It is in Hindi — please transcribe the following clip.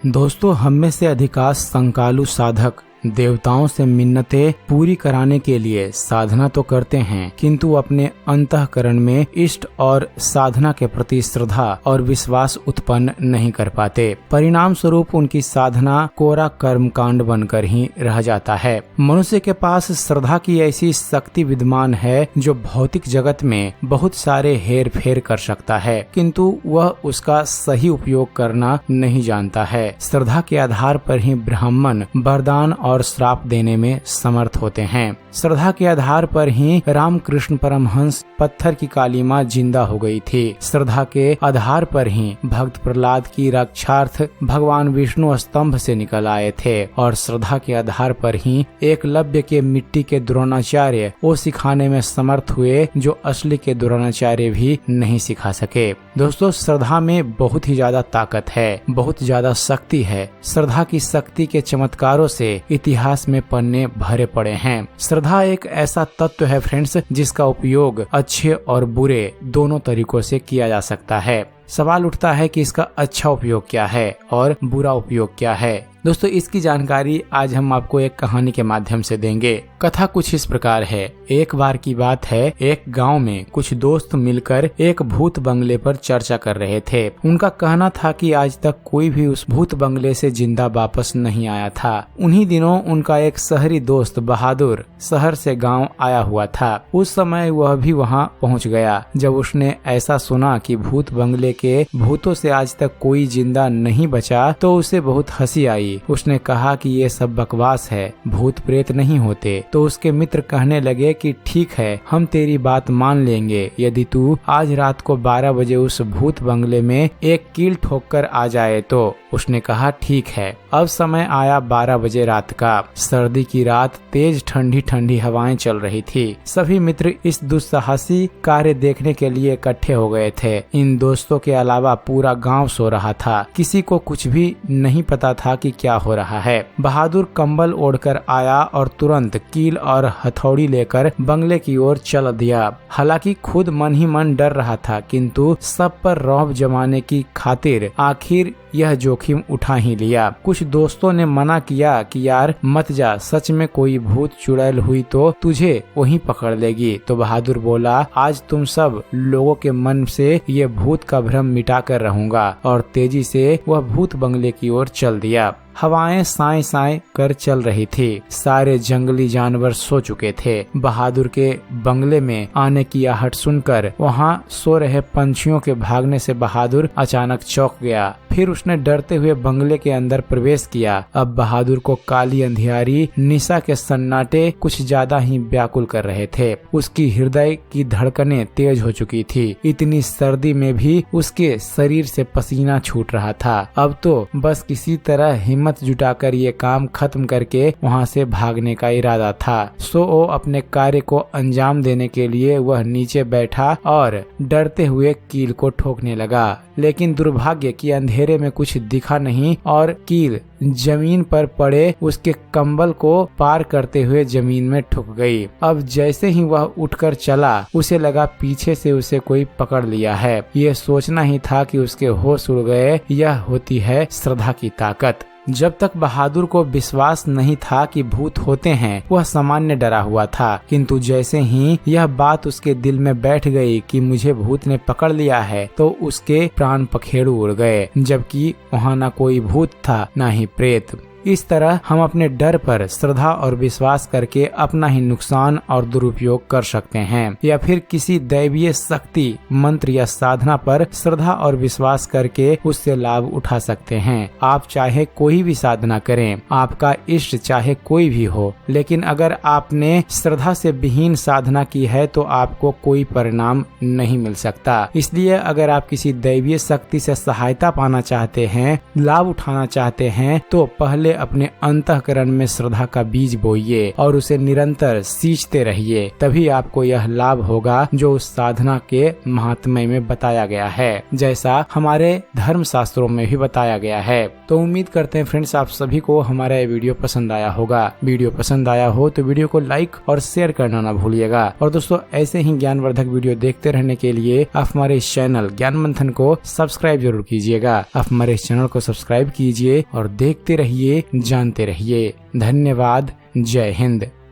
दोस्तों, हम में से अधिकांश संकालु साधक देवताओं से मिन्नतें पूरी कराने के लिए साधना तो करते हैं, किंतु अपने अंतःकरण में इष्ट और साधना के प्रति श्रद्धा और विश्वास उत्पन्न नहीं कर पाते। परिणाम स्वरूप उनकी साधना कोरा कर्मकांड बनकर ही रह जाता है। मनुष्य के पास श्रद्धा की ऐसी शक्ति विद्यमान है जो भौतिक जगत में बहुत सारे हेर फेर कर सकता है, किंतु वह उसका सही उपयोग करना नहीं जानता है। श्रद्धा के आधार पर ही ब्राह्मण वरदान और श्राप देने में समर्थ होते हैं। श्रद्धा के आधार पर ही रामकृष्ण परमहंस पत्थर की काली मां जिंदा हो गई थी। श्रद्धा के आधार पर ही भक्त प्रहलाद की रक्षार्थ भगवान विष्णु स्तंभ से निकल आए थे, और श्रद्धा के आधार पर ही एकलव्य के मिट्टी के द्रोणाचार्य वो सिखाने में समर्थ हुए जो असली के द्रोणाचार्य भी नहीं सिखा सके। दोस्तों, श्रद्धा में बहुत ही ज्यादा ताकत है, बहुत ज्यादा शक्ति है। श्रद्धा की शक्ति के चमत्कारों से इतिहास में पन्ने भरे पड़े हैं। श्रद्धा एक ऐसा तत्व है फ्रेंड्स, जिसका उपयोग अच्छे और बुरे दोनों तरीकों से किया जा सकता है। सवाल उठता है कि इसका अच्छा उपयोग क्या है और बुरा उपयोग क्या है। दोस्तों, इसकी जानकारी आज हम आपको एक कहानी के माध्यम से देंगे। कथा कुछ इस प्रकार है। एक बार की बात है, एक गांव में कुछ दोस्त मिलकर एक भूत बंगले पर चर्चा कर रहे थे। उनका कहना था कि आज तक कोई भी उस भूत बंगले से जिंदा वापस नहीं आया था। उन्हीं दिनों उनका एक शहरी दोस्त बहादुर शहर से गांव आया हुआ था। उस समय वह भी वहां पहुंच गया। जब उसने ऐसा सुना कि भूत बंगले के भूतों से आज तक कोई जिंदा नहीं बचा, तो उसे बहुत हंसी आई। उसने कहा कि ये सब बकवास है, भूत प्रेत नहीं होते। तो उसके मित्र कहने लगे कि ठीक है, हम तेरी बात मान लेंगे यदि तू आज रात को 12 बजे उस भूत बंगले में एक कील ठोक कर आ जाए तो। उसने कहा ठीक है। अब समय आया 12 बजे रात का। सर्दी की रात, तेज ठंडी ठंडी हवाएं चल रही थी। सभी मित्र इस दुस्साहसी कार्य देखने के लिए इकट्ठे हो गए थे। इन दोस्तों के अलावा पूरा गांव सो रहा था। किसी को कुछ भी नहीं पता था कि क्या हो रहा है। बहादुर कंबल ओढ़कर आया और तुरंत कील और हथौड़ी लेकर बंगले की ओर चल दिया। हालांकि खुद मन ही मन डर रहा था, किंतु सब पर रौब जमाने की खातिर आखिर यह जोखिम उठा ही लिया। कुछ दोस्तों ने मना किया कि यार मत जा, सच में कोई भूत चुड़ैल हुई तो तुझे वहीं पकड़ लेगी। तो बहादुर बोला, आज तुम सब लोगों के मन से ये भूत का भ्रम मिटा कर रहूंगा। और तेजी से वह भूत बंगले की ओर चल दिया। हवाएं साए साए कर चल रही थी। सारे जंगली जानवर सो चुके थे। बहादुर के बंगले में आने की आहट सुनकर वहां सो रहे पंछियों के भागने से बहादुर अचानक चौंक गया। फिर उसने डरते हुए बंगले के अंदर प्रवेश किया। अब बहादुर को काली अंधियारी निशा के सन्नाटे कुछ ज्यादा ही व्याकुल कर रहे थे। उसकी हृदय की धड़कनें तेज हो चुकी थी। इतनी सर्दी में भी उसके शरीर से पसीना छूट रहा था। अब तो बस किसी तरह हिम्मत जुटाकर ये काम खत्म करके वहां से भागने का इरादा था। सो वो अपने कार्य को अंजाम देने के लिए वह नीचे बैठा और डरते हुए कील को ठोकने लगा। लेकिन दुर्भाग्य कि अंधेरे में कुछ दिखा नहीं और कील जमीन पर पड़े उसके कंबल को पार करते हुए जमीन में ठुक गई। अब जैसे ही वह उठकर चला, उसे लगा पीछे से उसे कोई पकड़ लिया है। ये सोचना ही था कि उसके होश उड़ गए। यह होती है श्रद्धा की ताकत। जब तक बहादुर को विश्वास नहीं था कि भूत होते हैं, वह सामान्य डरा हुआ था, किंतु जैसे ही यह बात उसके दिल में बैठ गई कि मुझे भूत ने पकड़ लिया है, तो उसके प्राण पखेरु उड़ गए। जबकि वहाँ न कोई भूत था, न ही प्रेत। इस तरह हम अपने डर पर श्रद्धा और विश्वास करके अपना ही नुकसान और दुरुपयोग कर सकते हैं, या फिर किसी दैवीय शक्ति, मंत्र या साधना पर श्रद्धा और विश्वास करके उससे लाभ उठा सकते हैं। आप चाहे कोई भी साधना करें, आपका इष्ट चाहे कोई भी हो, लेकिन अगर आपने श्रद्धा से विहीन साधना की है तो आपको कोई परिणाम नहीं मिल सकता। इसलिए अगर आप किसी दैवीय शक्ति से सहायता पाना चाहते हैं, लाभ उठाना चाहते हैं, तो पहले अपने अंतःकरण में श्रद्धा का बीज बोइए और उसे निरंतर सींचते रहिए, तभी आपको यह लाभ होगा जो उस साधना के महात्म्य में बताया गया है, जैसा हमारे धर्म शास्त्रों में भी बताया गया है। तो उम्मीद करते हैं फ्रेंड्स आप सभी को हमारा ये वीडियो पसंद आया होगा। वीडियो पसंद आया हो तो वीडियो को लाइक और शेयर करना ना भूलिएगा। और दोस्तों ऐसे ही ज्ञानवर्धक वीडियो देखते रहने के लिए आप हमारे इस चैनल ज्ञान मंथन को सब्सक्राइब जरूर कीजिएगा। आप हमारे इस चैनल को सब्सक्राइब कीजिए और देखते रहिए, जानते रहिए। धन्यवाद। जय हिंद।